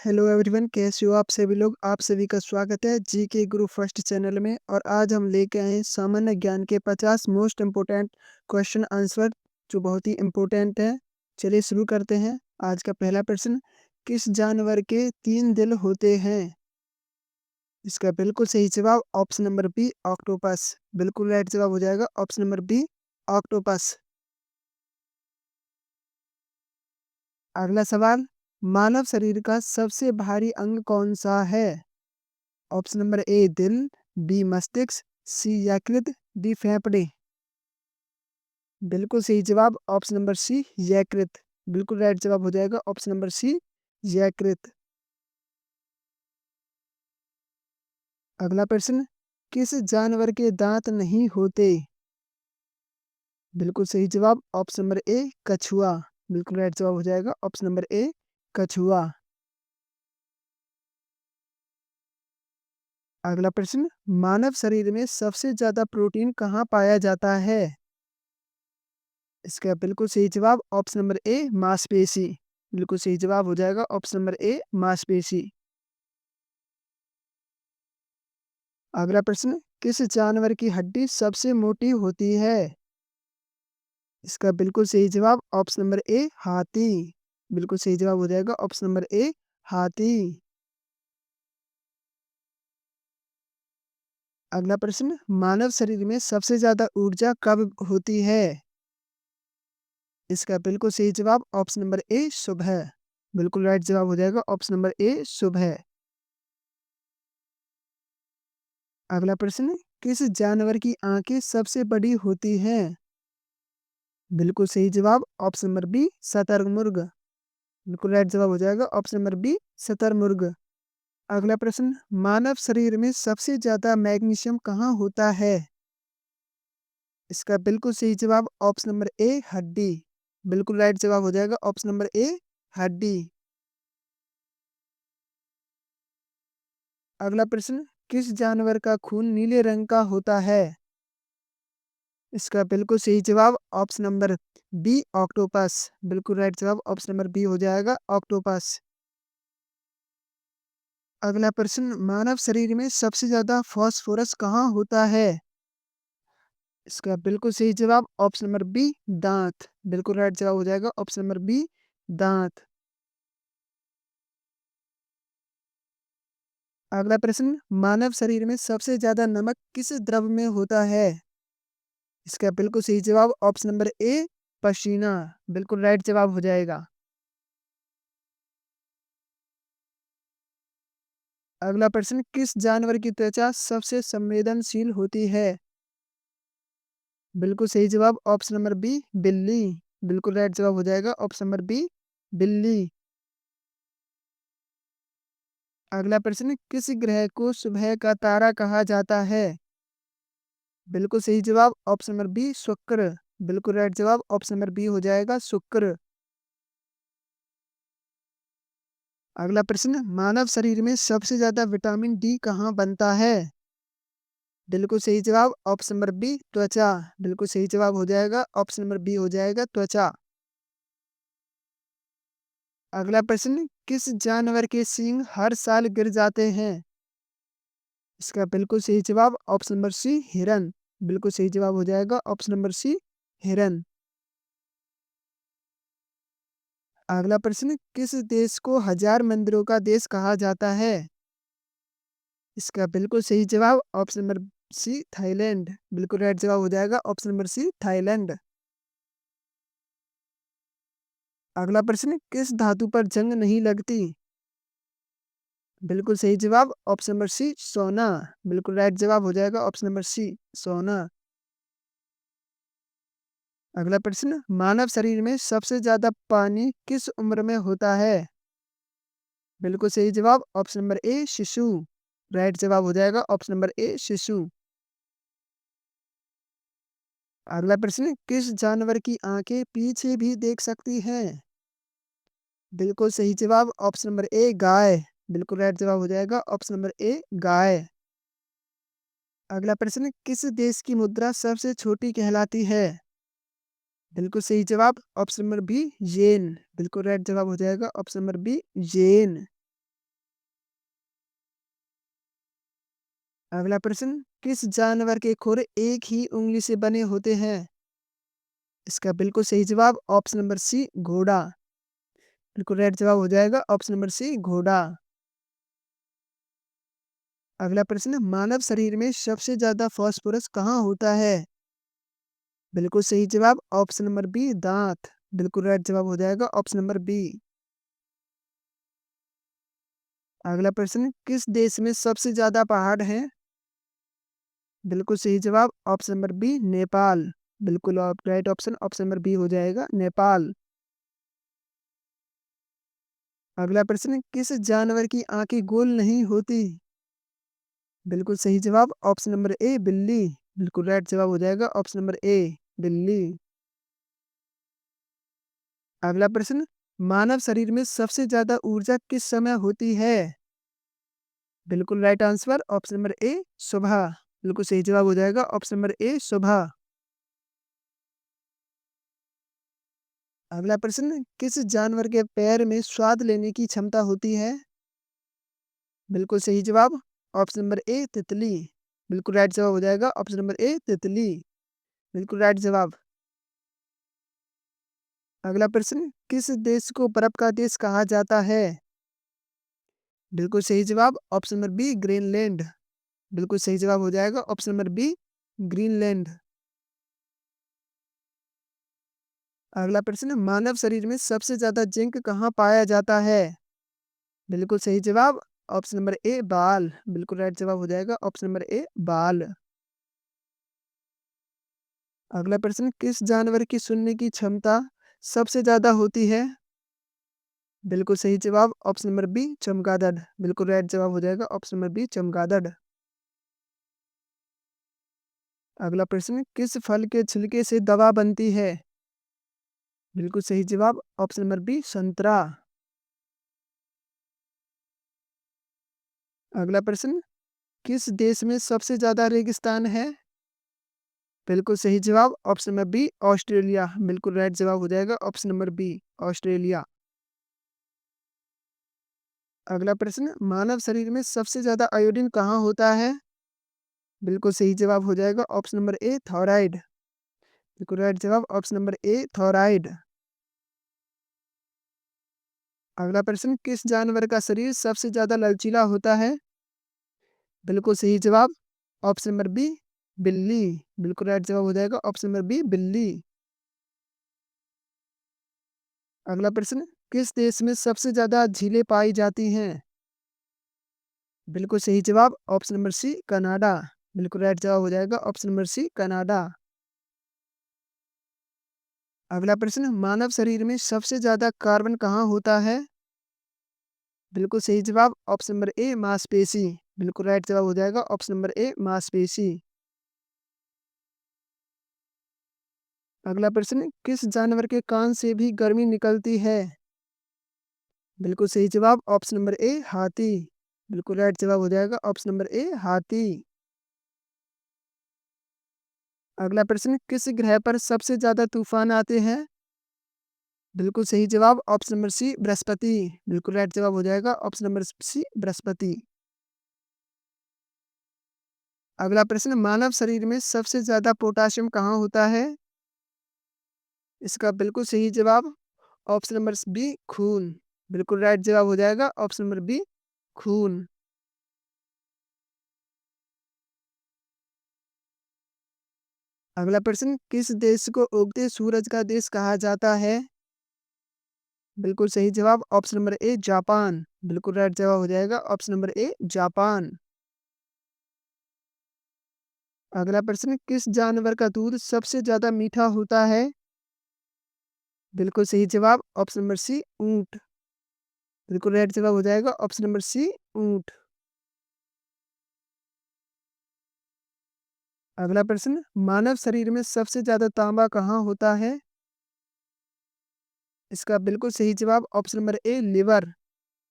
Hello everyone, कैसे हो आप सभी लोग। आप सभी का स्वागत है जी के गुरु फर्स्ट चैनल में। और आज हम लेके आए हैं सामान्य ज्ञान के 50 मोस्ट इम्पोर्टेंट क्वेश्चन आंसर, जो बहुत ही इम्पोर्टेंट है। चलिए शुरू करते हैं। आज का पहला प्रश्न, किस जानवर के 3 दिल होते हैं? इसका बिल्कुल सही जवाब ऑप्शन नंबर बी, ऑक्टोपस। बिल्कुल राइट जवाब हो जाएगा ऑप्शन नंबर बी, ऑक्टोपस। अगला सवाल, मानव शरीर का सबसे भारी अंग कौन सा है? ऑप्शन नंबर ए दिल, बी मस्तिष्क, सी यकृत, डी फेफड़े। बिल्कुल सही जवाब ऑप्शन नंबर सी, यकृत। बिल्कुल राइट जवाब हो जाएगा ऑप्शन नंबर सी, यकृत। अगला प्रश्न, किस जानवर के दांत नहीं होते? बिल्कुल सही जवाब ऑप्शन नंबर ए, कछुआ। बिल्कुल राइट जवाब हो जाएगा ऑप्शन नंबर ए, कछुआ। अगला प्रश्न, मानव शरीर में सबसे ज्यादा प्रोटीन कहाँ पाया जाता है? इसका बिल्कुल सही जवाब ऑप्शन नंबर ए, मांसपेशी। बिल्कुल सही जवाब हो जाएगा ऑप्शन नंबर ए, मांसपेशी। अगला प्रश्न, किस जानवर की हड्डी सबसे मोटी होती है? इसका बिल्कुल सही जवाब ऑप्शन नंबर ए, हाथी। बिल्कुल सही जवाब हो जाएगा ऑप्शन नंबर ए, हाथी। अगला प्रश्न, मानव शरीर में सबसे ज्यादा ऊर्जा कब होती है? इसका बिल्कुल सही जवाब ऑप्शन नंबर ए, सुबह। बिल्कुल राइट जवाब हो जाएगा ऑप्शन नंबर ए, सुबह। अगला प्रश्न, किस जानवर की आंखें सबसे बड़ी होती हैं? बिल्कुल सही जवाब ऑप्शन नंबर बी, शतरमुर्ग। बिल्कुल राइट जवाब हो जाएगा ऑप्शन नंबर बी, शतरमुर्ग। अगला प्रश्न, मानव शरीर में सबसे ज्यादा मैग्नीशियम कहाँ होता है? इसका बिल्कुल सही जवाब ऑप्शन नंबर ए, हड्डी। बिल्कुल राइट जवाब हो जाएगा ऑप्शन नंबर ए, हड्डी। अगला प्रश्न, किस जानवर का खून नीले रंग का होता है? इसका बिल्कुल सही जवाब ऑप्शन नंबर बी, ऑक्टोपस। बिल्कुल राइट जवाब ऑप्शन नंबर बी हो जाएगा ऑक्टोपस। अगला प्रश्न, मानव शरीर में सबसे ज्यादा फास्फोरस कहाँ होता है? इसका बिल्कुल सही जवाब ऑप्शन नंबर बी, दांत। बिल्कुल राइट जवाब हो जाएगा ऑप्शन नंबर बी, दांत। अगला प्रश्न, मानव शरीर में सबसे ज्यादा नमक किस द्रव में होता है? इसका बिल्कुल सही जवाब ऑप्शन नंबर ए, पसीना। बिल्कुल राइट जवाब हो जाएगा। अगला प्रश्न, किस जानवर की त्वचा सबसे संवेदनशील होती है? बिल्कुल सही जवाब ऑप्शन नंबर बी, बिल्ली। बिल्कुल राइट जवाब हो जाएगा ऑप्शन नंबर बी, बिल्ली। अगला प्रश्न, किस ग्रह को सुबह का तारा कहा जाता है? बिल्कुल सही जवाब ऑप्शन नंबर बी, शुक्र। बिल्कुल राइट जवाब ऑप्शन नंबर बी हो जाएगा शुक्र। अगला प्रश्न, मानव शरीर में सबसे ज्यादा विटामिन डी कहाँ बनता है? बिल्कुल सही जवाब ऑप्शन नंबर बी, त्वचा। बिल्कुल सही जवाब हो जाएगा ऑप्शन नंबर बी हो जाएगा त्वचा। अगला प्रश्न, किस जानवर के सींग हर साल गिर जाते हैं? इसका बिल्कुल सही जवाब ऑप्शन नंबर सी, हिरन। बिल्कुल सही जवाब हो जाएगा ऑप्शन नंबर सी, हिरन। अगला प्रश्न, किस देश को हजार मंदिरों का देश कहा जाता है? इसका बिल्कुल सही जवाब ऑप्शन नंबर सी, थाईलैंड। बिल्कुल राइट जवाब हो जाएगा ऑप्शन नंबर सी, थाईलैंड। अगला प्रश्न, किस धातु पर जंग नहीं लगती? बिल्कुल सही जवाब ऑप्शन नंबर सी, सोना। बिल्कुल राइट जवाब हो जाएगा ऑप्शन नंबर सी, सोना। अगला प्रश्न, मानव शरीर में सबसे ज्यादा पानी किस उम्र में होता है? बिल्कुल सही जवाब ऑप्शन नंबर ए, शिशु। राइट जवाब हो जाएगा ऑप्शन नंबर ए, शिशु। अगला प्रश्न, किस जानवर की आंखें पीछे भी देख सकती हैं? बिल्कुल सही जवाब ऑप्शन नंबर ए, गाय। बिल्कुल राइट जवाब हो जाएगा ऑप्शन नंबर ए, गाय। अगला प्रश्न, किस देश की मुद्रा सबसे छोटी कहलाती है? बिल्कुल सही जवाब ऑप्शन नंबर बी, येन। बिल्कुल राइट जवाब हो जाएगा ऑप्शन नंबर बी, येन। अगला प्रश्न, किस जानवर के खुर एक ही उँगली से बने होते हैं? इसका बिल्कुल सही जवाब ऑप्शन नंबर सी घोड़ा। बिल्कुल राइट जवाब हो जाएगा ऑप्शन नंबर सी घोड़ा। अगला प्रश्न, मानव शरीर में सबसे ज़्यादा फास्फोरस कहाँ होता है? बिल्कुल सही जवाब ऑप्शन नंबर बी दांत। बिल्कुल राइट जवाब हो जाएगा ऑप्शन नंबर बी। अगला प्रश्न, किस देश में सबसे ज़्यादा पहाड़ हैं? बिल्कुल सही जवाब ऑप्शन नंबर बी नेपाल। बिल्कुल right option option number B हो जाएगा नेपाल। अगला प्रश्न, किस जानवर की आंखें गोल नहीं होती? बिल्कुल सही जवाब ऑप्शन नंबर ए बिल्ली। बिल्कुल राइट जवाब हो जाएगा ऑप्शन नंबर ए बिल्ली। अगला प्रश्न, मानव शरीर में सबसे ज्यादा ऊर्जा किस समय होती है? बिल्कुल right answer option number A सुबह। बिल्कुल सही जवाब हो जाएगा ऑप्शन नंबर ए सुबह। अगला प्रश्न, किस जानवर के पैर में स्वाद लेने की क्षमता होती है? बिल्कुल सही जवाब ऑप्शन नंबर ए तितली। बिल्कुल राइट जवाब हो जाएगा ऑप्शन नंबर ए तितली। बिल्कुल राइट जवाब। अगला प्रश्न, किस देश को बर्फ का देश कहा जाता है? बिल्कुल सही जवाब ऑप्शन नंबर बी ग्रीनलैंड। बिल्कुल सही जवाब हो जाएगा ऑप्शन नंबर बी ग्रीनलैंड। अगला प्रश्न, मानव शरीर में सबसे ज्यादा जिंक कहाँ पाया जाता है? बिल्कुल सही जवाब ऑप्शन नंबर ए बाल। बिल्कुल राइट जवाब हो जाएगा ऑप्शन नंबर ए बाल। अगला प्रश्न, किस जानवर की सुनने की क्षमता सबसे ज्यादा होती है? बिल्कुल सही जवाब ऑप्शन नंबर बी चमगादड़। बिल्कुल राइट जवाब हो जाएगा ऑप्शन नंबर बी चमगादड़। अगला प्रश्न, किस फल के छिलके से दवा बनती है? बिल्कुल सही जवाब ऑप्शन नंबर बी संतरा। अगला प्रश्न, किस देश में सबसे ज्यादा रेगिस्तान है? बिल्कुल सही जवाब ऑप्शन नंबर बी ऑस्ट्रेलिया। बिल्कुल राइट जवाब हो जाएगा ऑप्शन नंबर बी ऑस्ट्रेलिया। अगला प्रश्न, मानव शरीर में सबसे ज्यादा आयोडीन कहाँ होता है? बिल्कुल सही जवाब हो जाएगा ऑप्शन नंबर ए थायराइड। बिल्कुल राइट जवाब ऑप्शन नंबर ए थायराइड। अगला प्रश्न, किस जानवर का शरीर सबसे ज्यादा लचीला होता है? बिल्कुल सही जवाब ऑप्शन नंबर बी बिल्ली। बिल्कुल राइट जवाब हो जाएगा ऑप्शन नंबर बी बिल्ली। अगला प्रश्न, किस देश में सबसे ज्यादा झीलें पाई जाती हैं? बिल्कुल सही जवाब ऑप्शन नंबर सी कनाडा। बिल्कुल राइट जवाब हो जाएगा ऑप्शन नंबर सी कनाडा। अगला प्रश्न, मानव शरीर में सबसे ज्यादा कार्बन कहाँ होता है? बिल्कुल सही जवाब ऑप्शन नंबर ए मांसपेशी। बिल्कुल राइट जवाब हो जाएगा ऑप्शन नंबर ए मांसपेशी। अगला प्रश्न, किस जानवर के कान से भी गर्मी निकलती है? बिल्कुल सही जवाब ऑप्शन नंबर ए हाथी। बिल्कुल राइट जवाब हो जाएगा ऑप्शन नंबर ए हाथी। अगला प्रश्न, किस ग्रह पर सबसे ज्यादा तूफान आते हैं? बिल्कुल सही जवाब ऑप्शन नंबर सी बृहस्पति। बिल्कुल राइट जवाब हो जाएगा ऑप्शन नंबर सी बृहस्पति। अगला प्रश्न, मानव शरीर में सबसे ज्यादा पोटासियम कहाँ होता है? इसका बिल्कुल सही जवाब ऑप्शन नंबर बी खून। बिल्कुल राइट जवाब हो जाएगा ऑप्शन नंबर बी खून। अगला प्रश्न, किस देश को उगते सूरज का देश कहा जाता है? बिल्कुल सही जवाब ऑप्शन नंबर ए जापान। बिल्कुल राइट जवाब हो जाएगा ऑप्शन नंबर ए जापान। अगला प्रश्न, किस जानवर का दूध सबसे ज्यादा मीठा होता है? बिल्कुल सही जवाब ऑप्शन नंबर सी ऊंट। बिल्कुल राइट जवाब हो जाएगा ऑप्शन नंबर सी ऊंट। अगला प्रश्न, मानव शरीर में सबसे ज्यादा तांबा कहाँ होता है? इसका बिल्कुल सही जवाब ऑप्शन नंबर ए लिवर।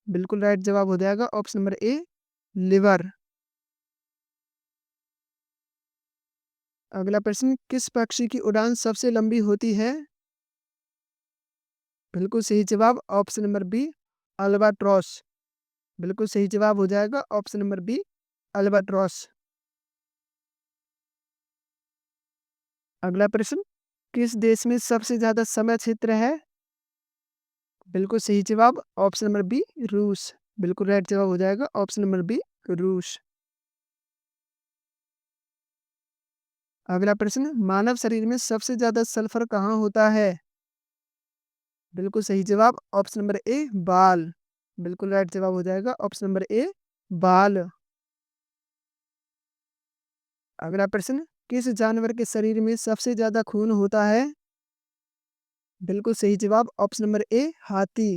बिल्कुल राइट जवाब हो जाएगा ऑप्शन नंबर ए लिवर। अगला प्रश्न, किस पक्षी की उड़ान सबसे लंबी होती है? बिल्कुल सही जवाब ऑप्शन नंबर बी अल्बाट्रॉस। बिल्कुल सही जवाब हो जाएगा ऑप्शन नंबर बी अल्बाट्रॉस। अगला प्रश्न, किस देश में सबसे ज़्यादा समय क्षेत्र है? बिल्कुल सही जवाब ऑप्शन नंबर बी रूस। बिल्कुल राइट जवाब हो जाएगा ऑप्शन नंबर बी रूस। अगला प्रश्न, मानव शरीर में सबसे ज़्यादा सल्फर कहाँ होता है? बिल्कुल सही जवाब ऑप्शन नंबर ए बाल। बिल्कुल राइट जवाब हो जाएगा ऑप्शन नंबर ए बाल। अगला प्रश्न, किस जानवर के शरीर में सबसे ज़्यादा खून होता है? बिल्कुल सही जवाब ऑप्शन नंबर ए हाथी।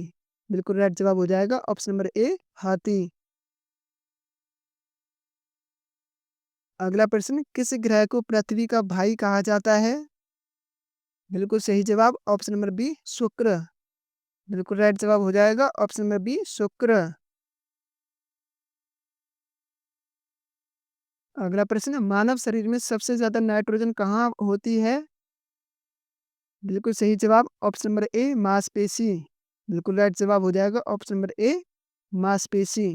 बिल्कुल राइट जवाब हो जाएगा ऑप्शन नंबर ए हाथी। अगला प्रश्न, किस ग्रह को पृथ्वी का भाई कहा जाता है? बिल्कुल सही जवाब ऑप्शन नंबर बी शुक्र। बिल्कुल राइट जवाब हो जाएगा ऑप्शन नंबर बी शुक्र। अगला प्रश्न, मानव शरीर में सबसे ज्यादा नाइट्रोजन कहाँ होती है? बिल्कुल सही जवाब ऑप्शन नंबर ए मांसपेशी। बिल्कुल राइट जवाब हो जाएगा ऑप्शन नंबर ए मांसपेशी।